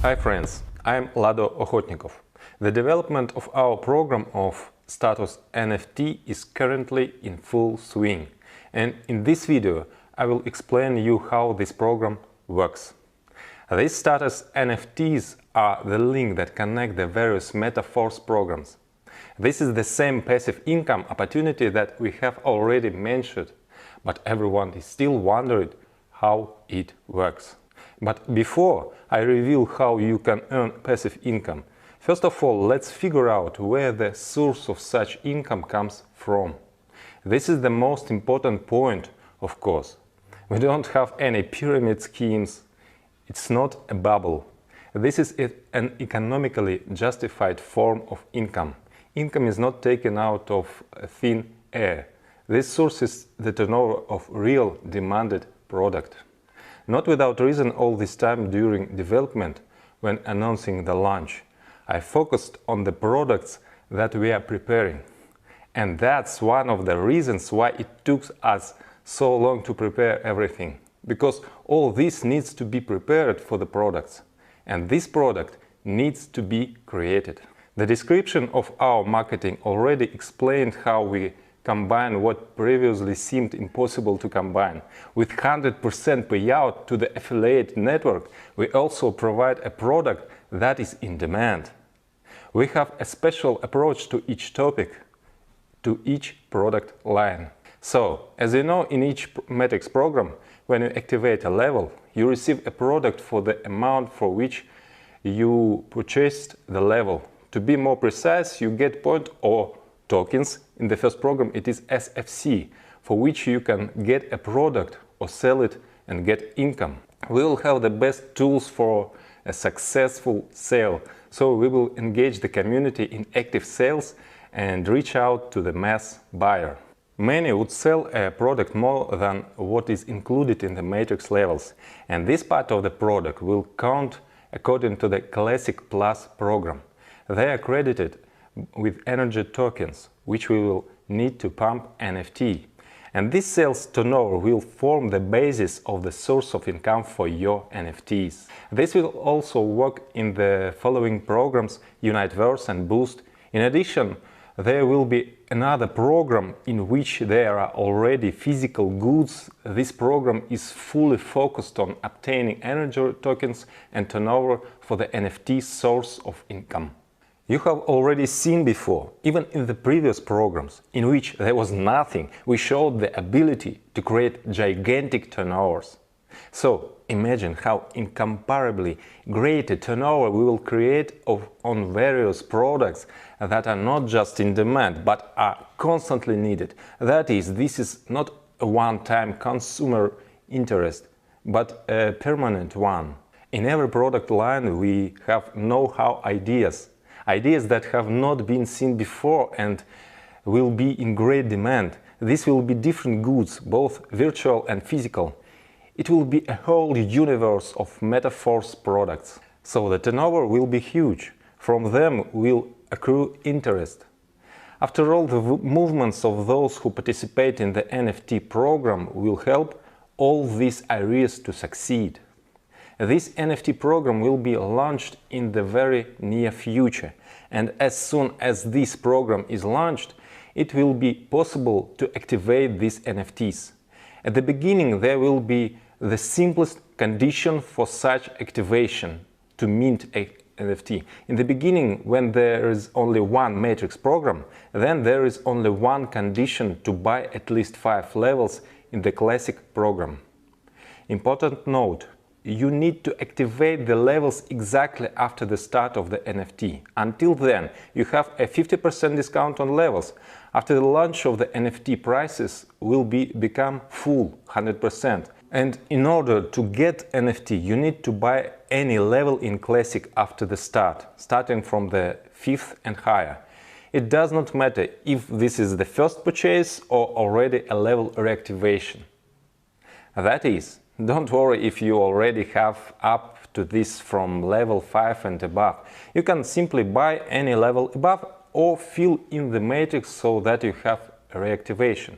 Hi friends, I'm Lado Okhotnikov. The development of our program of status NFT is currently in full swing, and in this video I will explain you how this program works. These status NFTs are the link that connect the various META FORCE programs. This is the same passive income opportunity that we have already mentioned, but everyone is still wondering how it works. But before I reveal how you can earn passive income, first of all, let's figure out where the source of such income comes from. This is the most important point, of course. We don't have any pyramid schemes. It's not a bubble. This is an economically justified form of income. Income is not taken out of thin air. This source is the turnover of real demanded product. Not without reason, all this time during development, when announcing the launch, I focused on the products that we are preparing. And that's one of the reasons why it took us so long to prepare everything. Because all this needs to be prepared for the products. And this product needs to be created. The description of our marketing already explained how we combine what previously seemed impossible to combine. With 100% payout to the affiliate network, we also provide a product that is in demand. We have a special approach to each topic, to each product line. So, as you know, in each metrics program, when you activate a level, you receive a product for the amount for which you purchased the level. To be more precise, you get point or tokens. In the first program it is SFC, for which you can get a product or sell it and get income. We will have the best tools for a successful sale, so we will engage the community in active sales and reach out to the mass buyer. Many would sell a product more than what is included in the matrix levels, and this part of the product will count according to the Classic Plus program. They are credited with energy tokens, which we will need to pump NFT. And this sales turnover will form the basis of the source of income for your NFTs. This will also work in the following programs, Universe and Boost. In addition, there will be another program in which there are already physical goods. This program is fully focused on obtaining energy tokens and turnover for the NFT source of income. You have already seen before, even in the previous programs, in which there was nothing, we showed the ability to create gigantic turnovers. So imagine how incomparably great a turnover we will create on various products that are not just in demand, but are constantly needed. That is, this is not a one-time consumer interest, but a permanent one. In every product line we have know-how ideas that have not been seen before and will be in great demand. This will be different goods, both virtual and physical. It will be a whole universe of META FORCE products. So the turnover will be huge. From them will accrue interest. After all, the movements of those who participate in the NFT program will help all these areas to succeed. This NFT program will be launched in the very near future, and as soon as this program is launched, it will be possible to activate these NFTs. At the beginning, there will be the simplest condition for such activation to mint a NFT. In the beginning, when there is only one matrix program, then there is only one condition to buy at least 5 levels in the classic program. Important note: you need to activate the levels exactly after the start of the NFT. Until then, you have a 50% discount on levels. After the launch of the NFT, prices will become full, 100%. And in order to get NFT, you need to buy any level in Classic after the start, starting from the 5th and higher. It does not matter if this is the first purchase or already a level reactivation. That is, don't worry if you already have up to this from level 5 and above. You can simply buy any level above or fill in the matrix so that you have reactivation.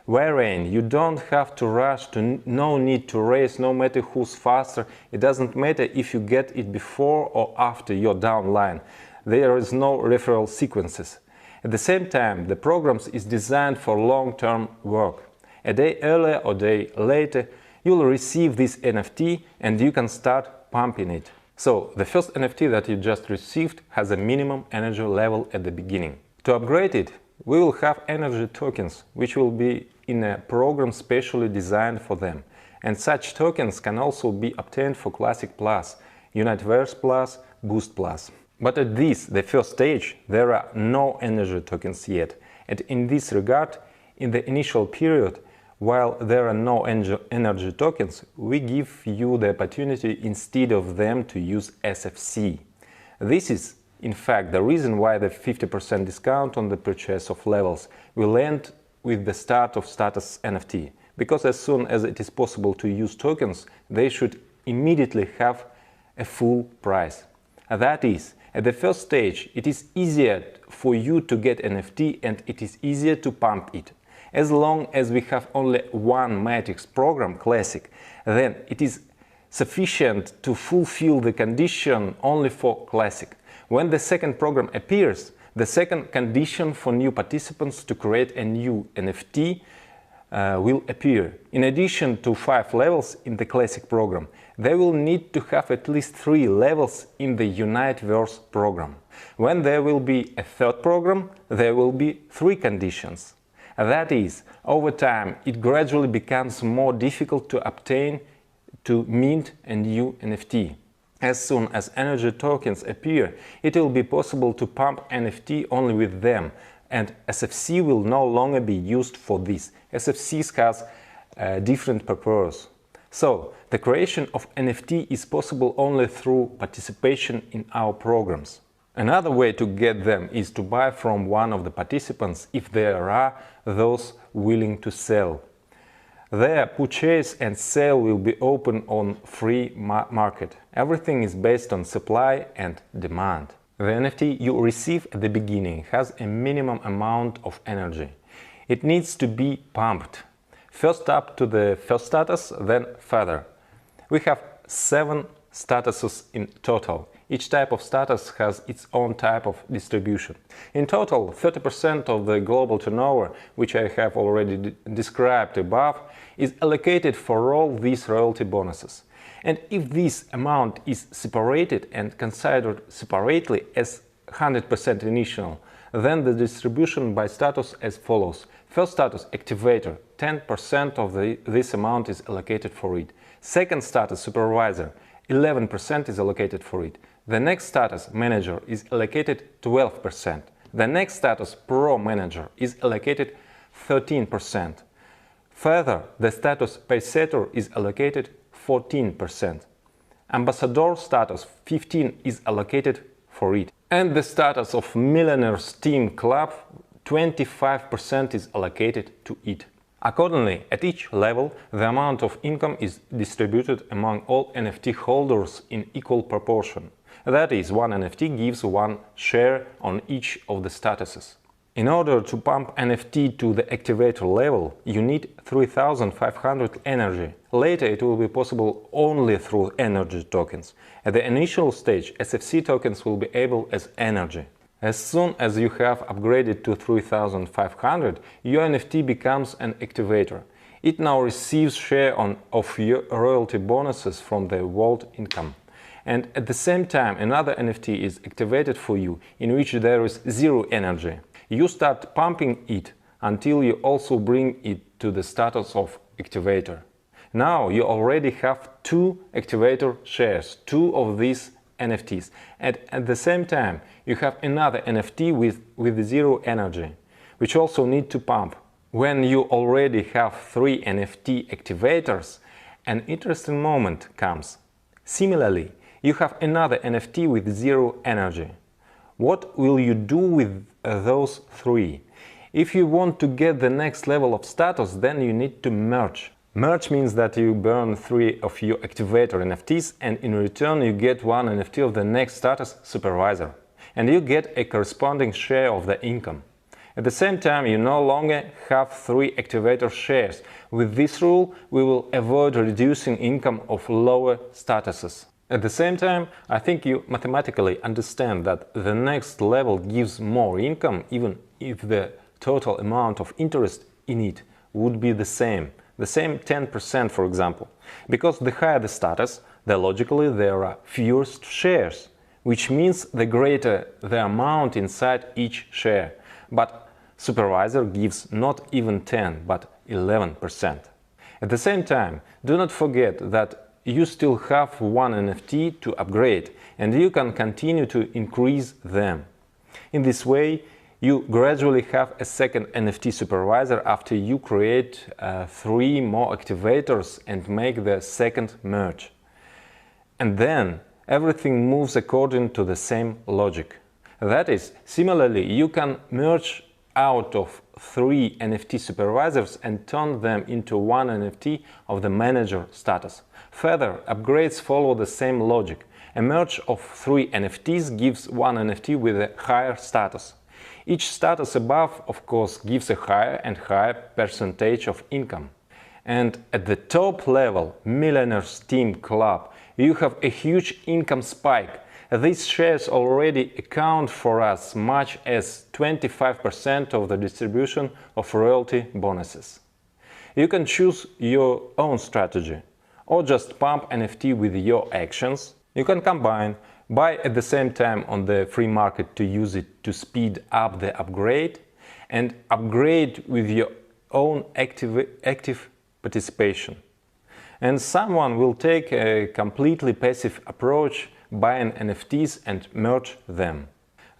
wherein you don't have to rush, no need to race, no matter who's faster. It doesn't matter if you get it before or after your downline. There is no referral sequences. At the same time, the program is designed for long-term work. A day earlier or a day later, you will receive this NFT and you can start pumping it. So, the first NFT that you just received has a minimum energy level at the beginning. To upgrade it, we will have energy tokens, which will be in a program specially designed for them. And such tokens can also be obtained for Classic Plus, Universe Plus, Boost Plus. But at this, the first stage, there are no energy tokens yet. And in this regard, in the initial period, while there are no energy tokens, we give you the opportunity instead of them to use SFC. This is, in fact, the reason why the 50% discount on the purchase of levels will end with the start of status NFT. Because as soon as it is possible to use tokens, they should immediately have a full price. That is, at the first stage, it is easier for you to get NFT and it is easier to pump it. As long as we have only one matrix program, Classic, then it is sufficient to fulfill the condition only for Classic. When the second program appears, the second condition for new participants to create a new NFT will appear. In addition to 5 levels in the Classic program, they will need to have at least 3 levels in the Universe program. When there will be a third program, there will be 3 conditions. That is, over time, it gradually becomes more difficult to obtain, to mint a new NFT. As soon as energy tokens appear, it will be possible to pump NFT only with them, and SFC will no longer be used for this. SFC has a different purpose. So, the creation of NFT is possible only through participation in our programs. Another way to get them is to buy from one of the participants if there are those willing to sell. Their purchase and sale will be open on free market. Everything is based on supply and demand. The NFT you receive at the beginning has a minimum amount of energy. It needs to be pumped. First up to the first status, then further. We have 7 statuses in total. Each type of status has its own type of distribution. In total, 30% of the global turnover, which I have already described above, is allocated for all these royalty bonuses. And if this amount is separated and considered separately as 100% initial, then the distribution by status as follows. First status, activator, 10% of this amount is allocated for it. Second status, supervisor, 11% is allocated for it. The next status, manager, is allocated 12%. The next status, pro manager, is allocated 13%. Further, the status paysetter is allocated 14%. Ambassador status, 15% is allocated for it. And the status of Millionaires Team Club, 25% is allocated to it. Accordingly, at each level, the amount of income is distributed among all NFT holders in equal proportion. That is, one NFT gives one share on each of the statuses. In order to pump NFT to the activator level, you need 3500 energy. Later it will be possible only through energy tokens. At the initial stage, SFC tokens will be able as energy. As soon as you have upgraded to 3500, your NFT becomes an activator. It now receives share of your royalty bonuses from the vault income. And at the same time, another NFT is activated for you, in which there is 0 energy. You start pumping it until you also bring it to the status of activator. Now you already have 2 activator shares, 2 of these NFTs, and at the same time you have another NFT with 0 energy, which also need to pump. When you already have 3 NFT activators, an interesting moment comes. Similarly, you have another NFT with 0 energy. What will you do with those 3? If you want to get the next level of status, then you need to merge. Merge means that you burn 3 of your activator NFTs and in return you get 1 NFT of the next status, supervisor. And you get a corresponding share of the income. At the same time, you no longer have 3 activator shares. With this rule, we will avoid reducing income of lower statuses. At the same time, I think you mathematically understand that the next level gives more income even if the total amount of interest in it would be the same 10%, for example. Because the higher the status, logically there are fewer shares, which means the greater the amount inside each share. But supervisor gives not even 10, but 11%. At the same time, do not forget that you still have one NFT to upgrade, and you can continue to increase them. In this way, you gradually have a second NFT supervisor after you create 3 more activators and make the second merge. And then everything moves according to the same logic. That is, similarly, you can merge out of 3 NFT supervisors and turn them into one NFT of the manager status. Further, upgrades follow the same logic. A merge of 3 NFTs gives one NFT with a higher status. Each status above, of course, gives a higher and higher percentage of income. And at the top level, Millionaires Team Club, you have a huge income spike. These shares already account for as much as 25% of the distribution of royalty bonuses. You can choose your own strategy, or just pump NFT with your actions. You can combine, buy at the same time on the free market to use it to speed up the upgrade, and upgrade with your own active participation. And someone will take a completely passive approach, buying NFTs and merge them.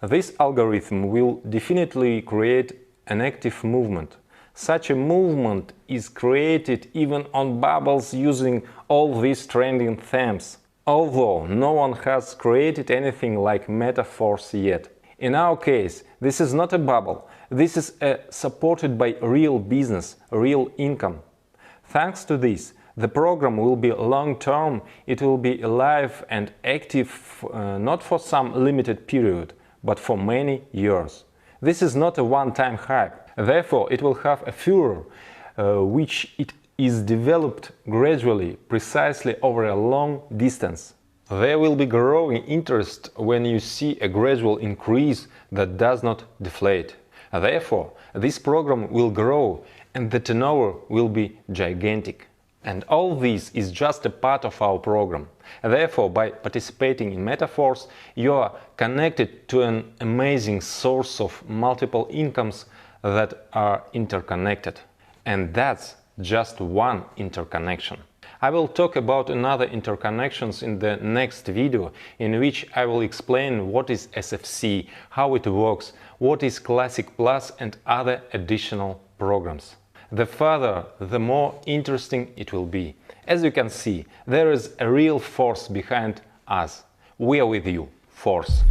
This algorithm will definitely create an active movement. Such a movement is created even on bubbles using all these trending themes, although no one has created anything like META FORCE yet. In our case, this is not a bubble, this is supported by real business, real income. Thanks to this, the program will be long-term, it will be alive and active not for some limited period, but for many years. This is not a one-time hype, therefore it will have a furor, which it is developed gradually, precisely over a long distance. There will be growing interest when you see a gradual increase that does not deflate. Therefore, this program will grow and the turnover will be gigantic. And all this is just a part of our program. Therefore, by participating in META FORCE, you are connected to an amazing source of multiple incomes that are interconnected. And that's just one interconnection. I will talk about another interconnections in the next video, in which I will explain what is SFC, how it works, what is Clasik Plus and other additional programs. The further, the more interesting it will be. As you can see, there is a real force behind us. We are with you, force.